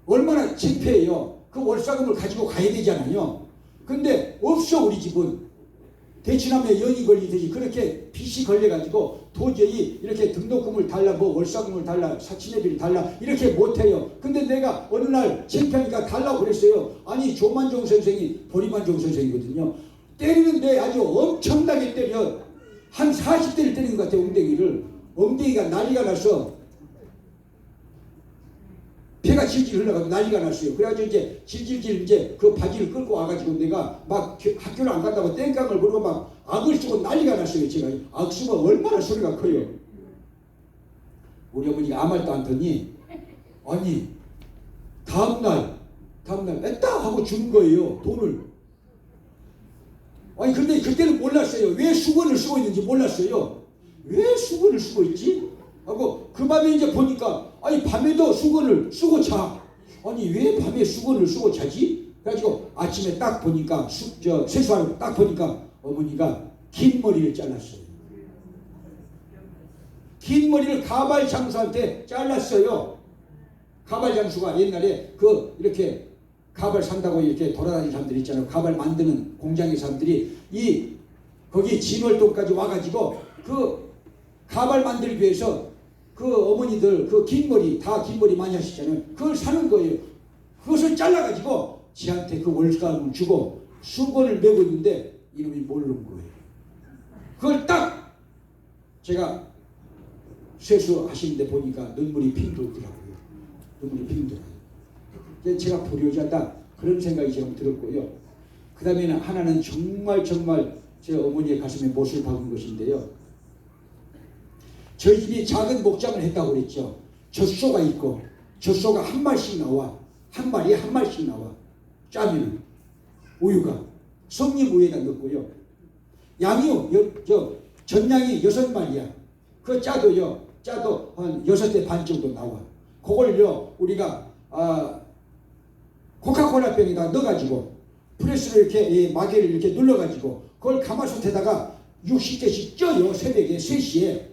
얼마나 창피해요. 그 월사금을 가지고 가야 되잖아요. 근데 없어. 우리 집은 대추나무에 연이 걸리듯이 그렇게 빚이 걸려가지고 도저히 이렇게 등록금을 달라 월사금을 달라 사치네비를 달라 이렇게 못해요. 근데 내가 어느 날 창피하니까 달라고 그랬어요. 아니 조만종 선생이 보리만종 선생이거든요. 때리는데 아주 엄청나게 때려. 한 40대를 때리는 것 같아요. 엉덩이가 난리가 나서 배가 질질 흘러가고 난리가 났어요. 그래가지고 이제 질질질 이제 그 바지를 끌고 와가지고 내가 막 학교를 안 간다고 땡깡을 부르고 막 악을 쓰고 난리가 났어요. 제가 악 쓰면 얼마나 소리가 커요. 우리 어머니가 아무 말도 안 하더니 아니 다음날 냈다 하고 주는 거예요. 돈을. 아니 근데 그때는 몰랐어요. 왜 수건을 쓰고 있는지 몰랐어요. 왜 수건을 쓰고 있지? 하고 그 밤에 이제 보니까 아니 밤에도 수건을 쓰고 자. 아니 왜 밤에 수건을 쓰고 자지? 그래가지고 아침에 딱 보니까 세수하러 딱 보니까 어머니가 긴 머리를 잘랐어요. 긴 머리를 가발 장수한테 잘랐어요. 가발 장수가 옛날에 이렇게 가발 산다고 이렇게 돌아다니는 사람들 있잖아요. 가발 만드는 공장의 사람들이 거기 진월동까지 와가지고 그 가발 만들기 위해서 그 어머니들 긴 머리 많이 하시잖아요. 그걸 사는 거예요. 그것을 잘라가지고 지한테 그 월가금을 주고 수건을 메고 있는데 이놈이 모르는 거예요. 그걸 딱 제가 세수하시는데 보니까 눈물이 핑 돌더라고요. 눈물이 핑 돌아요. 제가 불효자다 그런 생각이 지금 들었고요. 그 다음에는 하나는 정말 제 어머니의 가슴에 못을 박은 것인데요. 저희 집이 작은 목장을 했다고 그랬죠. 젖소가 있고 젖소가 한 마리씩 나와. 한 마리에 한 마리씩 나와. 짜면 우유가 성립 우유에다 넣고요. 양이요. 전양이 6마리야. 그 짜도 한 6대 반 정도 나와. 그걸요 우리가 코카콜라 병에다 넣어가지고 프레스로 이렇게 마개를 이렇게 눌러가지고 그걸 가마솥에다가 60개씩 쪄요. 새벽에 3시에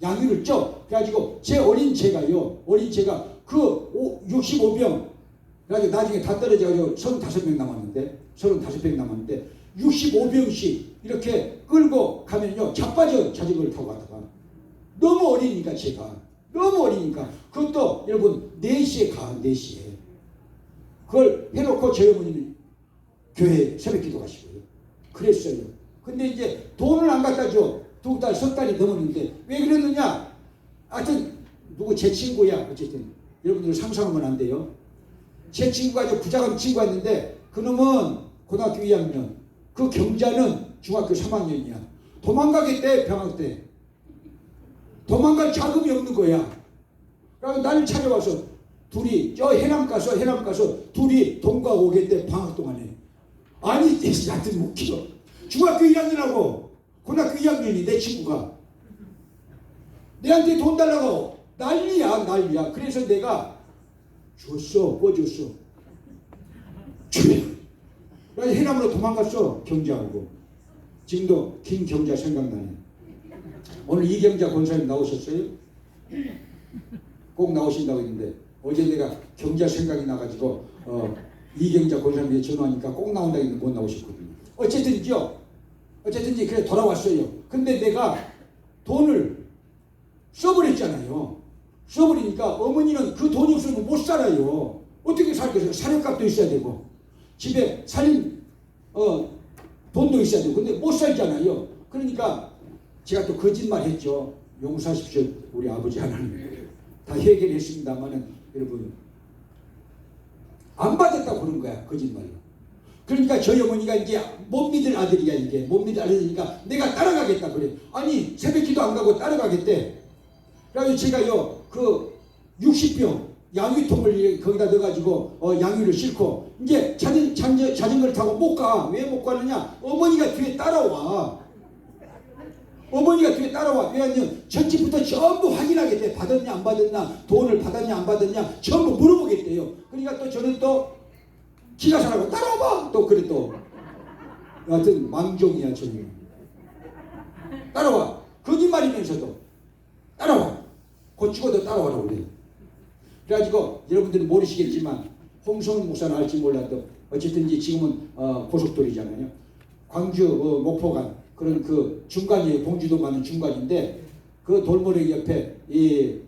양유를 쪄. 그래가지고 제 어린 제가 그 65병 그래가지고 나중에 다 떨어져가지고 35병 남았는데 65병씩 이렇게 끌고 가면요 자빠져. 자전거를 타고 가다가 너무 어리니까 그것도 여러분 4시에 가. 4시에 그걸 해놓고 저희 어머니는 교회 새벽 기도 가시고요. 그랬어요. 근데 이제 돈을 안 갖다 줘. 2달, 3달이 넘었는데 왜 그랬느냐? 하여튼 누구 제 친구야. 어쨌든 여러분들 상상하면 안 돼요. 제 친구가 아주 부자간 친구가 있는데 그놈은 고등학교 2학년, 그 경자는 중학교 3학년이야. 도망가겠대. 방학 때 도망갈 자금이 없는 거야. 그래서 나를 찾아와서 둘이 해남 가서 둘이 동거 오겠대. 방학 동안에. 아니 하여튼 웃겨. 중학교 1학년하고 고등학교 2학년이 내 친구가 내한테 돈 달라고 난리야. 그래서 내가 꿔줬어. 그래서 해남으로 도망갔어. 경자하고. 지금도 김경자 생각나네. 오늘 이경자 권사님 나오셨어요? 꼭 나오신다고 했는데 어제 내가 경자 생각이 나가지고 이경자 권사님이 전화하니까 꼭 나온다고 했는데 못 나오셨거든요. 어쨌든지 그래 돌아왔어요. 근데 내가 돈을 써버렸잖아요. 써버리니까 어머니는 그 돈이 없으면 못 살아요. 어떻게 살겠어요? 사료값도 있어야 되고 집에 살림 돈도 있어야 되고 근데 못 살잖아요. 그러니까 제가 또 거짓말 했죠. 용서하십시오. 우리 아버지 하나님. 다 해결했습니다만은 여러분 안 받았다고 그런 거야. 거짓말로. 그러니까 저희 어머니가 이제 못 믿을 아들이야. 이게 못 믿을 아들이니까 내가 따라가겠다 그래. 아니 새벽기도 안 가고 따라가겠대. 그래서 제가요 그 60병 양유통을 거기다 넣어가지고 양유를 싣고 이제 자전거를 타고 못 가. 왜 못 가느냐? 어머니가 뒤에 따라와. 왜냐면 전집부터 전부 확인하겠대. 받았냐 안 받았냐, 돈을 받았냐 안 받았냐 전부 물어보겠대요. 그러니까 또 저는 또 기가 살아고 따라와봐. 또 그래 또 하여튼 망종이야 저는. 따라와. 거짓말이면서도 따라와. 곧 죽어도 따라와라고 그래요. 그래가지고 여러분들은 모르시겠지만 홍성훈 목사는 알지 몰라도 어쨌든 지금은 고속도로잖아요. 광주 목포간 그런 그 중간이에요. 봉주도 가는 중간인데 그 돌모래기 옆에 이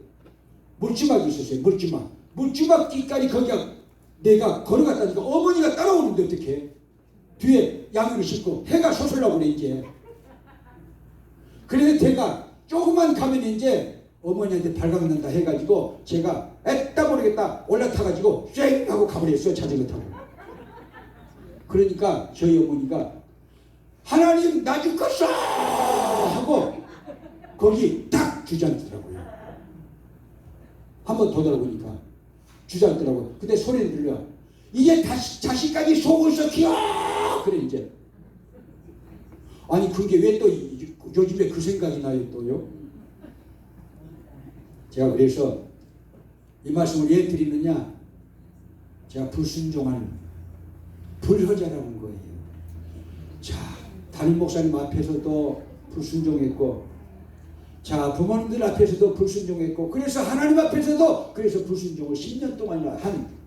물주막이 있었어요. 물주막 뒷까지 거기가 내가 걸어갔다니까 어머니가 따라오는데 어떡해. 뒤에 양유를 싣고 해가 솟으려고 그래 이제. 그래서 제가 조금만 가면 이제 어머니한테 발각난다 해가지고 제가 애따 모르겠다 올라타가지고 쌩 하고 가버렸어요. 자전거 타고. 그러니까 저희 어머니가 하나님 나 죽겠어 하고 거기 딱 주저앉더라고요. 한번 더 돌아보니까 주저앉더라고요. 근데 소리를 들려. 이제 다시 자식까지 속을 썩히어 그래 이제. 아니 그게 왜 또 요즘에 그 생각이 나요 또요. 제가 그래서 이 말씀을 왜 드리느냐. 제가 불순종한 불효자라는 거예요. 자, 담임 목사님 앞에서도 불순종했고, 자, 부모님들 앞에서도 불순종했고, 그래서 하나님 앞에서도 그래서 불순종을 10년 동안이나 한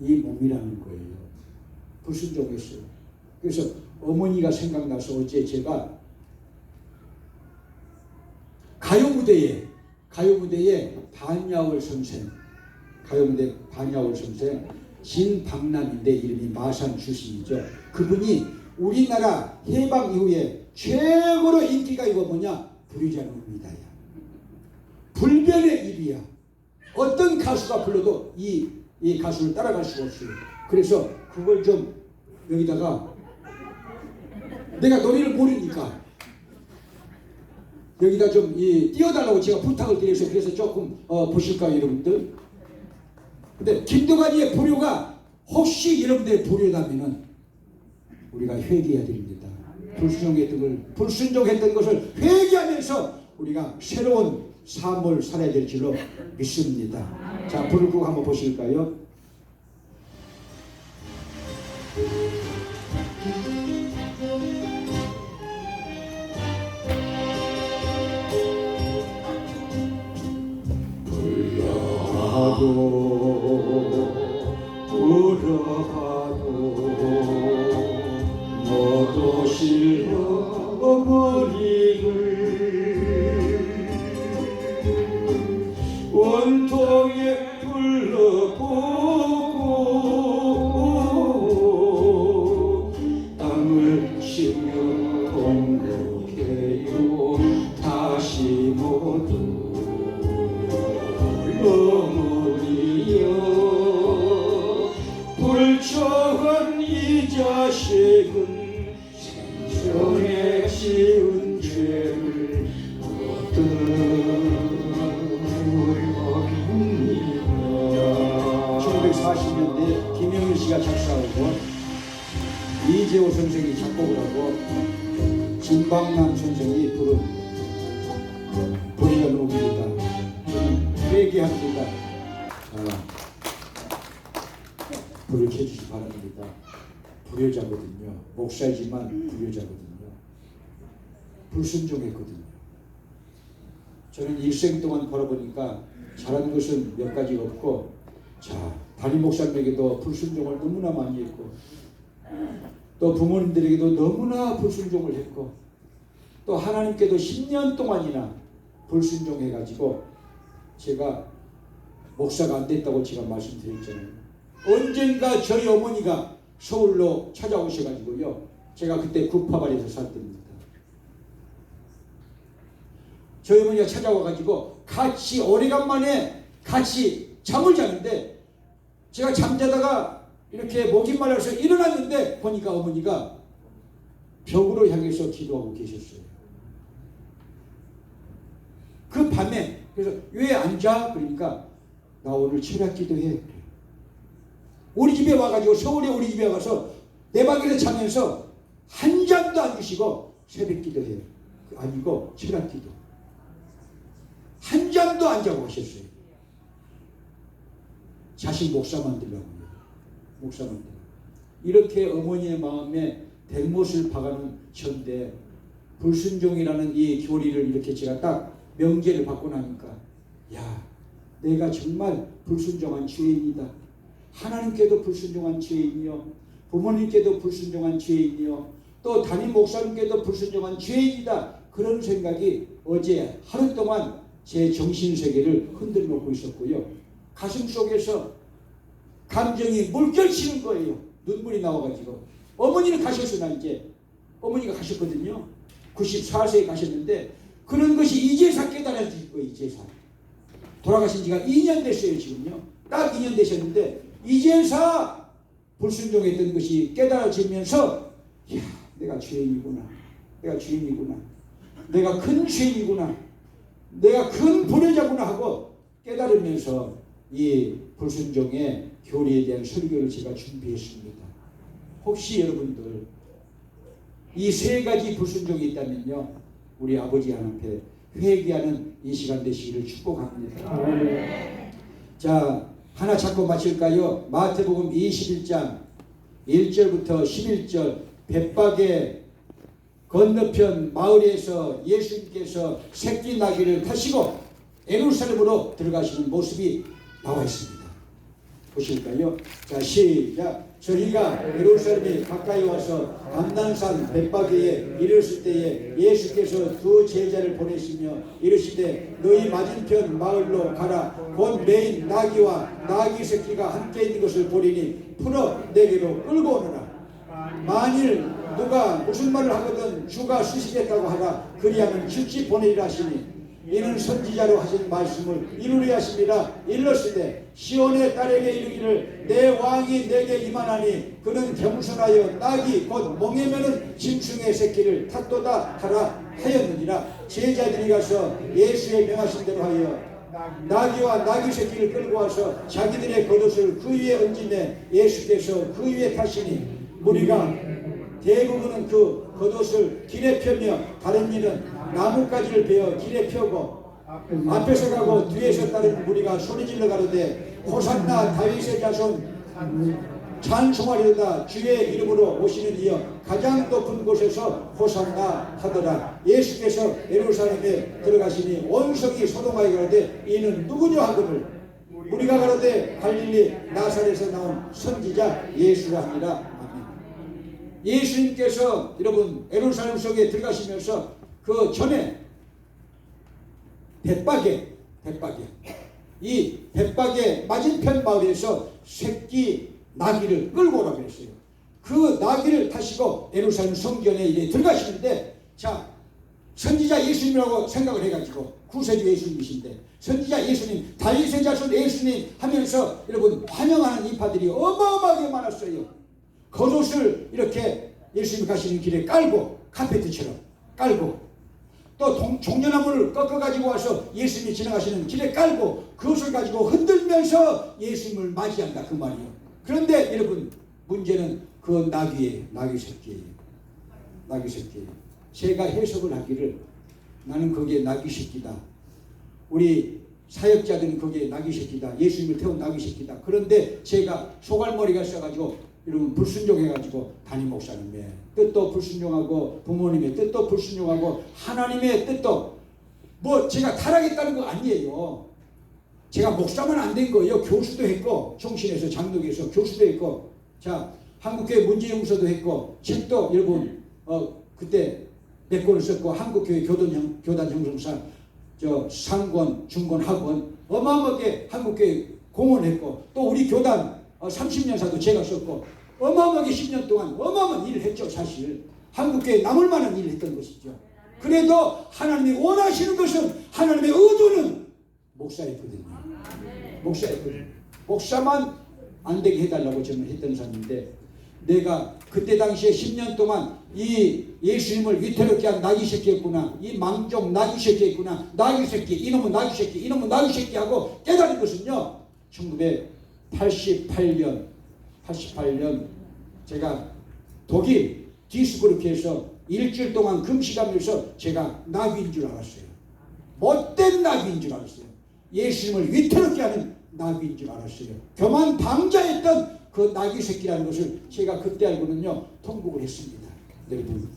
이 몸이라는 거예요. 불순종했어요. 그래서 어머니가 생각나서 어제 제가 가요무대에 반야월 선생, 진박남인데 이름이 마산 출신이죠. 그분이 우리나라 해방 이후에 최고로 인기가 이거 뭐냐? 불효자입니다. 불변의 일이야. 어떤 가수가 불러도 이 가수를 따라갈 수가 없어요. 그래서 그걸 좀 여기다가 내가 노래를 모르니까. 여기다 좀 띄워달라고 제가 부탁을 드려서 그래서 조금 보실까요, 여러분들? 근데 김도관이의 불효가 혹시 여러분들의 불효라면은 우리가 회개해야 됩니다. 불순종했던 것을 회개하면서 우리가 새로운 삶을 살아야 될 줄로 믿습니다. 자, 불을 끄고 한번 보실까요? 불러봐도 너도 실어버리를 원통에 불러보고 땅을 치며 공격해요 다시 모두 어머니여 불초한 이 자식은 생전에 지은 죄를 어떠합니까? 1940년대 김영일 씨가 작사하고 이재호 선생이 작곡을 하고 진방남 선생이 부른 불의가 녹입니다. 회개합니다. 불을 켜주시 바랍니다. 불효자거든요. 목사이지만 불효자거든요. 불순종했거든요. 저는 일생 동안 걸어보니까 잘한 것은 몇 가지가 없고, 자, 담임 목사님에게도 불순종을 너무나 많이 했고, 또 부모님들에게도 너무나 불순종을 했고, 또 하나님께도 10년 동안이나 불순종해가지고 제가 목사가 안 됐다고 제가 말씀드렸잖아요. 언젠가 저희 어머니가 서울로 찾아오셔가지고요. 제가 그때 구파발에서 살때입니다. 저희 어머니가 찾아와가지고 같이 오래간만에 같이 잠을 자는데 제가 잠자다가 이렇게 목이 말라서 일어났는데 보니까 어머니가 벽으로 향해서 기도하고 계셨어요. 그 밤에 그래서 왜 앉아? 그러니까 나 오늘 철학 기도해. 우리 집에 와가지고 서울에 우리 집에 와서 내 방에서 자면서 한 잠도 안 주시고 새벽 기도해요. 아니고 철학 기도. 한 잠도 안 자고 하셨어요. 자식 목사 만들려고요. 목사 만들려고. 이렇게 어머니의 마음에 대못을 박아놓은 현대 불순종이라는 이 교리를 이렇게 제가 딱 명제를 받고 나니까 야, 내가 정말 불순종한 죄인이다. 하나님께도 불순종한 죄인이요, 부모님께도 불순종한 죄인이요, 또 담임 목사님께도 불순종한 죄인이다. 그런 생각이 어제 하루 동안 제 정신세계를 흔들어 놓고 있었고요. 가슴 속에서 감정이 물결치는 거예요. 눈물이 나와가지고. 어머니는 가셨으나 이제 어머니가 가셨거든요. 94세에 가셨는데 그런 것이 이제서 깨달아질 거예요. 이제서. 돌아가신 지가 2년 됐어요. 지금요. 딱 2년 되셨는데 이제서 불순종했던 것이 깨달아지면서 이야, 내가 죄인이구나. 내가 죄인이구나. 내가 큰 죄인이구나. 내가 큰 불효자구나 하고 깨달으면서 이 불순종의 교리에 대한 설교를 제가 준비했습니다. 혹시 여러분들 이 세 가지 불순종이 있다면요, 우리 아버지 하나님께 회개하는 이 시간 되시기를 축복합니다. 자, 하나 잡고 마칠까요? 마태복음 21장 1절부터 11절 벳박의 건너편 마을에서 예수님께서 새끼 나귀를 타시고 예루살렘으로 들어가시는 모습이 나와 있습니다. 보실까요? 자, 시작. 저희가 예루살렘에 가까이 와서 감난산 벳박에 이르렀을 때에 예수께서 두 제자를 보내시며 이르시되 너희 맞은편 마을로 가라. 곧 매인 나귀와 나귀 새끼가 함께 있는 것을 보리니 풀어 내게로 끌고 오너라. 만일 누가 무슨 말을 하거든 주가 쓰시겠다고 하라. 그리하면 즉시 보내리라 하시니 이는 선지자로 하신 말씀을 이루려 하심이라. 일렀으되 시온의 딸에게 이르기를 내 왕이 내게 임하나니 그는 겸손하여 낙이 곧 멍에매는 짐승의 새끼를 탔도다 하라 하였느니라. 제자들이 가서 예수의 명하신 대로 하여 나귀와 나귀 새끼를 끌고 와서 자기들의 겉옷을 그 위에 얹으매 예수께서 그 위에 타시니 무리가 대부분은 그 겉옷을 길에 펴며 다른 이는 나뭇가지를 베어 길에 펴고 앞에서 가고 뒤에서 따른 무리가 소리질러 가로되 호산나 다윗의 자손 찬송하리로다. 주의 이름으로 오시는 이여 가장 높은 곳에서 호산나 하더라. 예수께서 예루살렘에 들어가시니 온 성이 소동하여 가로되 이는 누구냐 하거늘 우리가 가로되 갈릴리 나사렛에서 나온 선지자 예수라 하니라. 아멘. 예수님께서 여러분 예루살렘 속에 들어가시면서 그 전에 벳박에 이 벳박의 맞은편 마을에서 새끼 나귀를 끌고 오라고 했어요. 그 나귀를 타시고 예루살렘 성전에 이제 들어가시는데, 자, 선지자 예수님이라고 생각을 해가지고 구세주 예수님이신데 선지자 예수님, 다윗의 자손 예수님 하면서 여러분 환영하는 인파들이 어마어마하게 많았어요. 겉옷을 이렇게 예수님 가시는 길에 깔고 카페트처럼 깔고 또 종려나무를 꺾어가지고 와서 예수님이 지나가시는 길에 깔고 그것을 가지고 흔들면서 예수님을 맞이한다 그 말이에요. 그런데 여러분 문제는 그 나귀 새끼예요. 나귀 새끼. 제가 해석을 하기를 나는 거기에 나귀 새끼다. 우리 사역자들은 거기에 나귀 새끼다. 예수님을 태운 나귀 새끼다. 그런데 제가 소갈머리가 있어가지고 여러분 불순종해가지고 담임 목사님의 뜻도 불순종하고 부모님의 뜻도 불순종하고 하나님의 뜻도 뭐 제가 타락했다는 거 아니에요. 제가 목사만 안 된 거예요. 교수도 했고 총신에서 장로교에서 교수도 했고 자 한국교회 문제용서도 했고 책도 여러분 그때 몇 권을 썼고 한국교회 교단 형성사 저 상권 중권 학원 어마어마하게 한국교회 공헌했고 또 우리 교단 30년사도 제가 썼고 어마어마하게 10년 동안 어마어마한 일을 했죠. 사실 한국교회 남을 만한 일을 했던 것이죠. 그래도 하나님이 원하시는 것은 하나님의 의도는 목사였거든요. 목사였거든요. 목사만 안 되게 해달라고 저는 했던 사람인데 내가 그때 당시에 10년 동안 이 예수님을 위태롭게 한 나귀 새끼였구나. 이 망종 나귀 새끼였구나. 나귀 새끼 이놈은 나귀 새끼 이놈은 나귀 새끼 하고 깨달은 것은요. 1988년 제가 독일 디스부르크에서 일주일 동안 금식하면서 제가 나귀인 줄 알았어요. 못된 나귀인 줄 알았어요. 예수님을 위태롭게 하는 나귀인 줄 알았어요. 교만 방자했던 그 나귀 새끼라는 것을 제가 그때 알고는요 통곡을 했습니다. 여러분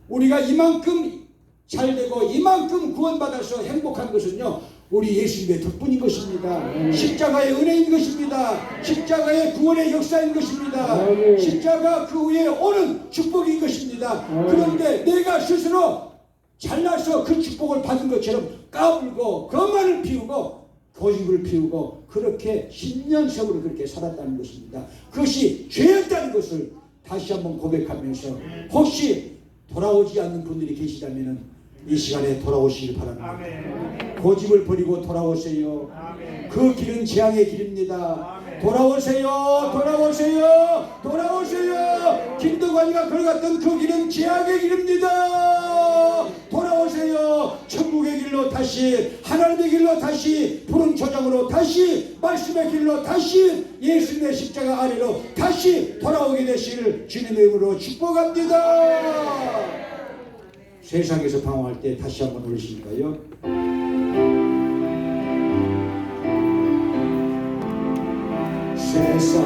우리가 이만큼 잘되고 이만큼 구원받아서 행복한 것은요 우리 예수님의 덕분인 것입니다. 십자가의 은혜인 것입니다. 십자가의 구원의 역사인 것입니다. 십자가 그 위에 오는 축복인 것입니다. 그런데 내가 스스로 잘나서 그 축복을 받은 것처럼 까불고 거만을 피우고 고집을 피우고 그렇게 10년 세월을 그렇게 살았다는 것입니다. 그것이 죄였다는 것을 다시 한번 고백하면서 혹시 돌아오지 않는 분들이 계시다면 이 시간에 돌아오시길 바랍니다. 고집을 버리고 돌아오세요. 그 길은 재앙의 길입니다. 돌아오세요. 돌아오세요. 돌아오세요. 김덕환이가 걸어갔던 그 길은 재앙의 길입니다. 돌아오세요. 천국의 길로 다시 하나님의 길로 다시 푸른 초장으로 다시 말씀의 길로 다시 예수님의 십자가 아래로 다시 돌아오게 되시기를 주님의 이름으로 축복합니다. 세상에서 방황할 때 다시 한번 올리실까요? 세상에서